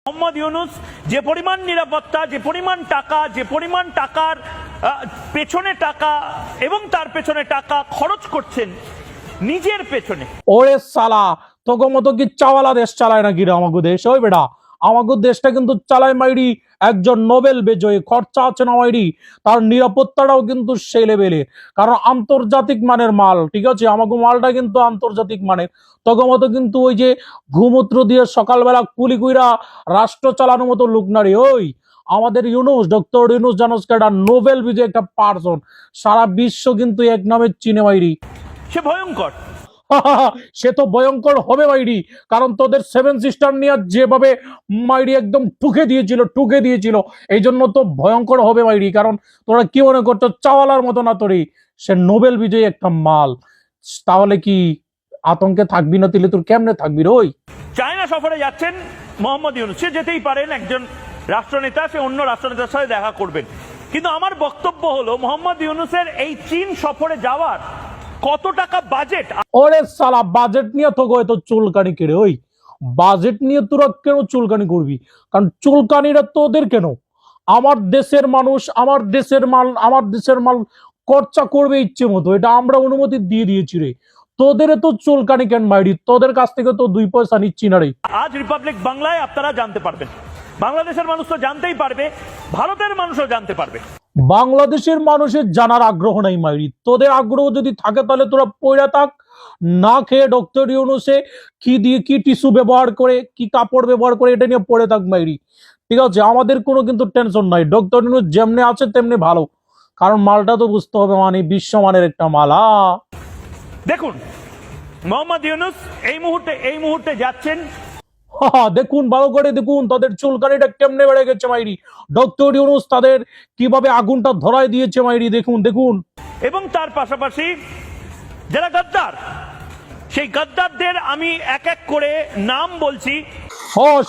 মোহাম্মদ ইউনূস যে পরিমাণ নিরাপত্তা, যে পরিমাণ টাকা, যে পরিমাণ টাকার পেছনে টাকা এবং তার পেছনে টাকা খরচ করছেন নিজের পেছনে। ওরে সালা তোকে মতো কি চাওয়ালা দেশ চালায় নাকি রে আমাগো দেশ? ওই বেটা আমাগো দেশটা কিন্তু চালায় মাইরি একজন নোবেল বিজয়ী, খরচা আছে না মাইরি, তার নিরাপত্তাটাও কিন্তু সেই লেভেলে, কারণ আন্তর্জাতিক মানের মাল। ঠিক আছে, আমাগো মালটা কিন্তু আন্তর্জাতিক মানের। তোকে মতো কিন্তু ওই যে ঘুমূত্র দিয়ে সকালবেলা কুলি কুইরা রাষ্ট্র চালানোর মতো লোক না রে। ওই আমাদের ইউনূস, ডক্টর ইউনূস জানোস একটা নোবেল বিজয়ী একটা পার্সন, সারা বিশ্ব কিন্তু এক নামে চিনে মাইরি। সে ভয়ঙ্কর। সে তো ভয়ঙ্কর হবে মাইরি, কারণ তোদের সেভেন সিস্টার নিয়ে যেভাবে মাইরি একদম ঠুকে দিয়েছিল, এই জন্য তো ভয়ঙ্কর হবে মাইরি। কারণ তোরা কি মনে করছো চাওয়ালার মতো না তোরই, সে নোবেল বিজয়ী একটা মাল। তাহলে কি আতঙ্কে থাকবি না? দিলে তোর কেমনে থাকবি রে? ওই চায়না সফরে যাচ্ছেন মোহাম্মদ ইউনূস, সে যেতেই পারেন, একজন রাষ্ট্রনেতা, সে অন্য রাষ্ট্রনেতার সাথে দেখা করবেন। কিন্তু আমার বক্তব্য হলো মোহাম্মদ ইউনূসের এই চীন সফরে যাওয়ার কত টাকা বাজেট? ওরে সালা বাজেট নিয়ে তো তো চুলকানি কেড়ে। ওই বাজেট নিয়ে তোরা কেন চুলকানি করবি? কারণ চুলকানিরা তোদের কেন? আমার দেশের মানুষ, আমার দেশের মাল খরচা করবে ইচ্ছে মতো, এটা আমরা অনুমতি দিয়ে দিয়েছি রে। তোদের তো চুলকানি কেন মাইরি? তোদের কাছ থেকে তো 2 পয়সা নিচ্ছি না রে। আজ রিপাবলিক বাংলায় আপনারা জানতে পারবেন, বাংলাদেশের মানুষ তো জানতেই পারবে, ভারতের মানুষও জানতে পারবে। বাংলাদেশের মানুষের জানার আগ্রহ নাই মাইরি। তোদের আগ্রহ যদি থাকে তাহলে তোরা পয়রা থাক, না খেয়ে ডক্টর ইউনূসে কি দিয়ে কি টিস্যু ব্যবহার করে, কি কাপড় ব্যবহার করে এটা নিয়ে পড়ে থাক মাইরি। ঠিক আছে, আমাদের কোনো কিন্তু টেনশন নাই। ডক্টর ইউনূস যেমনি আছে তেমনি ভালো, কারণ মালটা তো বুঝতে হবে, মানে বিশ্বমানের একটা মালা। দেখুন মোহাম্মদ ইউনূস এই মুহূর্তে যাচ্ছেন। দেখুন, ভালো করে দেখুন তাদের চুলকানিটা কেমনে বেড়ে গেছে মাইরি। ডক্টর ইউনূস তাদের কিভাবে আগুনটা ধরায় দিয়েছে মাইরি, দেখুন দেখুন। এবং তার পাশাপাশি যারা গদ্দার, সেই গদ্দারদের আমি এক এক করে নাম বলছি।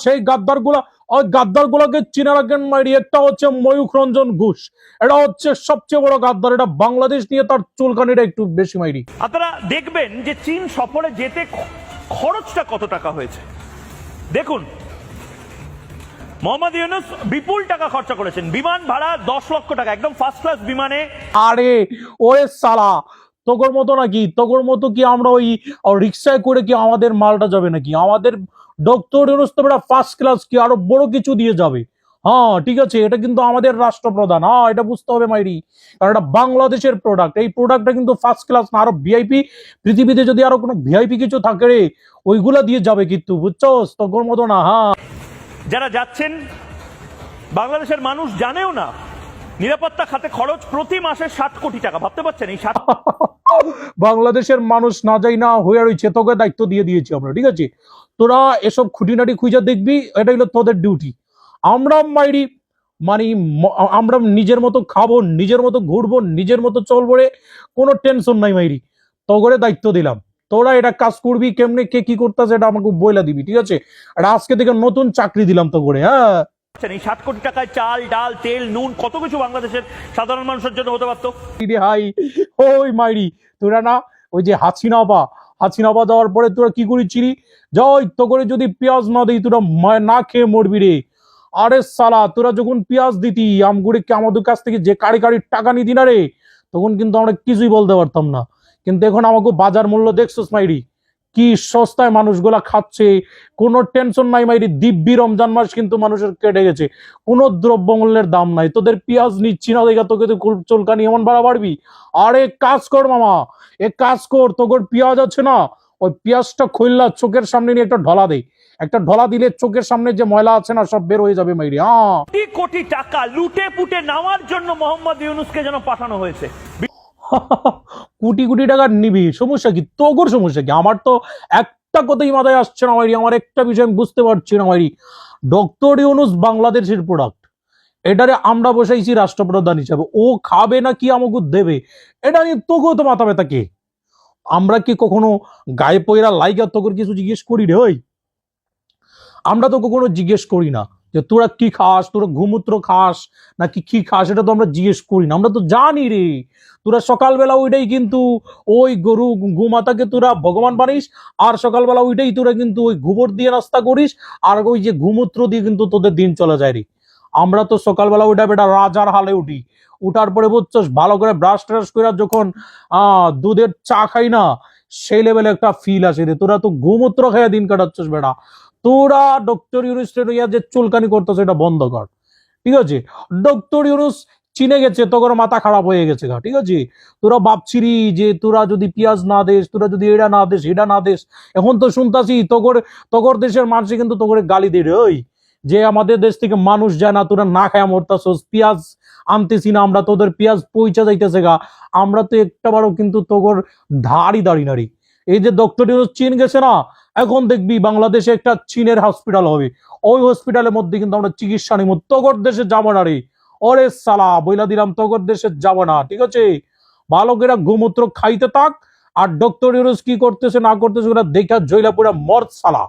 সেই ওই গাদ্দার গুলাকে চিনে রাখেন মাইরি। একটা হচ্ছে ময়ূখ রঞ্জন ঘোষ, এটা হচ্ছে সবচেয়ে বড় গাদ্দার। এটা বাংলাদেশ নিয়ে তার চুলকানিটা একটু বেশি মাইরি। আপনারা দেখবেন যে চীন সফরে যেতে খরচটা কত টাকা হয়েছে। দেখুন মোহাম্মদ ইউনূস বিপুল টাকা খরচা করেছেন, বিমান ভাড়া 10 লক্ষ টাকা, একদম ফার্স্ট ক্লাস বিমানে। আরে ওরে সালা তোগর মতো কি আমরা ওই রিক্সায় করে কি আমাদের মালটা যাবে নাকি? আমাদের ডক্টর ইউনূস তো বেটা ফার্স্ট ক্লাস, কি আরো বড় কিছু দিয়ে যাবে। হ্যাঁ ঠিক আছে, এটা কিন্তু আমাদের রাষ্ট্রপ্রধান, হ্যাঁ এটা বুঝতে হবে মাইরি, কারণ এটা বাংলাদেশের প্রোডাক্ট। এই প্রোডাক্টটা কিন্তু ফার্স্ট ক্লাস না, আরো ভিআইপি। পৃথিবীতে যদি আরো কোনো ভিআইপি কিছু থাকে রে, ওইগুলা দিয়ে যাবে কিন্তু, বুঝছস? তোগর মতো না। হ্যাঁ, যারা যাচ্ছেন বাংলাদেশের মানুষ জানেও না নিরাপত্তা খাতে খরচ প্রতি মাসে 60 কোটি টাকা। ভাবতে পারছেন এই 60? বাংলাদেশের মানুষ না যাই না হয়ে রয়েছে, তোকে দায়িত্ব দিয়ে দিয়েছি আমরা। ঠিক আছে, তোরা এসব খুঁটিনাটি খুঁজে দেখবি, এটা হলো তোদের ডিউটি। আমরা মাইরি মানে আমরা নিজের মতো খাবো, নিজের মতো ঘুরবো, নিজের মতো চলবো রে, কোনো টেনশন নাই মাইরি। তোকে দায়িত্ব দিলাম, তোরা এটা কাজ করবি, কেমনে কে কি করতেছে এটা আমাকে বইলা দিবি। ঠিক আছে, এটা আজকে থেকে নতুন চাকরি দিলাম তো করে। হ্যাঁ, এই 60 কোটি টাকায় চাল, ডাল, তেল, নুন, কত কিছু বাংলাদেশের সাধারণ মানুষের জন্য হতে পারতো। হাই ওই মাইরি, তোরা না ওই যে হাসিনাবা যাওয়ার পরে তোরা কি করেছিলি? জয় তো করে যদি পেঁয়াজ না দিই তোরা না খেয়ে মরবি রে। আরে সালা তোরা যখন পেঁয়াজ দিতি আমগুড়ি আমাদের কাছ থেকে যে কাড়ি টাকা নিতি না রে, তখন কিন্তু আমরা কিছুই বলতে পারতাম না। কিন্তু এখন আমাকে বাজার মূল্য দেখছোস মাইরি, কি সস্তায় মানুষগুলা খাচ্ছে, কোনো টেনশন নাই মাইরি। দিব্যি রমজান মাস কিন্তু মানুষের কেটে গেছে, কোনো দ্রব্যমূল্যের দাম নাই। তোদের পেঁয়াজ নিচ্ছি না দেখা তোকে চুলকানি এমন বাড়াবি। আরে কাজ কর মামা, কাজ কর, তোর পেঁয়াজ আছে না, ওই পেঁয়াজটা খুললা চোখের সামনে নিয়ে একটা ঢলা দিলে চোখের সামনে যে ময়লা আছে না সব বের হয়ে যাবে মাইরি। কোটি কোটি টাকা লুটে পুটে নেওয়ার জন্য মোহাম্মদ ইউনূসকে যেন পাঠানো হয়েছে। কোটি কোটি টাকা নিবি, সমস্যা কি তোর? সমস্যা কি? আমার তো একটা কথাই মাথায় আসছে না মাইরি, আমার একটা বিষয় আমি বুঝতে পারছি না মাইরি। ডক্টর ইউনূস বাংলাদেশের প্রোডাক্ট, এটারে আমরা বসাইছি রাষ্ট্রপ্রধান হিসাবে, ও খাবে না কি আমাকে দেবে, এটা নিয়ে তোকেও তো মাথা ব্যথা কে? আমরা কি কখনো গায়ে পয়রা লাইগা তোকে কিছু জিজ্ঞেস করি রে? ওই আমরা তো কখনো জিজ্ঞেস করি না। যে তোরা কি খাস, তোরা ঘুমূত্র খাস নাকি কি খাস, এটা তো আমরা জিজ্ঞেস করি না, আমরা তো জানি রে। তোরা সকালবেলা ওইটাই কিন্তু ওই গরু গোমাতাকে তোরা ভগবান বানিস, আর সকালবেলা ওইটাই তোরা কিন্তু ওই গোবর দিয়ে নাস্তা করিস, আর ওই যে ঘুমূত্র দিয়ে কিন্তু তোদের দিন চলে যায় রে। আমরা তো সকালবেলা ওইটা বেটা রাজার হালে উঠি, উঠার পরে বুঝছস ভালো করে ব্রাশ ট্রাশ করে যখন দুধের চা খাই না, সেই লেভেলে একটা ফিল আসে রে। তোরা তো ঘুমূত্র খাইয়া দিন কাটাচ্ছিস বেটা। তোরা ডক্টর ইউনুস যে চুলকানি করতেছে এটা বন্ধ কর, ঠিক আছে? ডক্টর ইউনুস চিনে গেছে তোর মাথা খারাপ হয়ে গেছে গা, ঠিক আছে? তোরা ভাবছিলি যে তোরা যদি পেঁয়াজ না দেশ, তোরা যদি এটা না দেশ, এটা না দেশ, এখন তো শুনতাছি তোর দেশের মানুষ কিন্তু তোর গালি দিয়ে রে, ওই যে আমাদের দেশ থেকে মানুষ যায় না, তোরা না খায় মরতাছস, পেঁয়াজ আনতেছি না আমরা, তোদের পেঁয়াজ পৌঁছা যাইতেছে গা। আমরা তো একটা বারও কিন্তু তোর ধারই দাঁড়ি নাড়ি। এই যে ডক্টর ইউনুস চীন গেছে না, এখন দেখবি বাংলাদেশে একটা চীনের হসপিটাল হবে, ওই হসপিটালের মধ্যে কিন্তু আমরা চিকিৎসা নিব। তোর দেশে যাবো না রে, ওরে সালা বইলা দিলাম তোর দেশে যাবো না, ঠিক আছে? ভালো করে গোমূত্র খাইতে থাক, আর ডক্টর ইউনুস কি করতেছে না করতেছে ওরা দেখা জইলা পুরা মর সালা।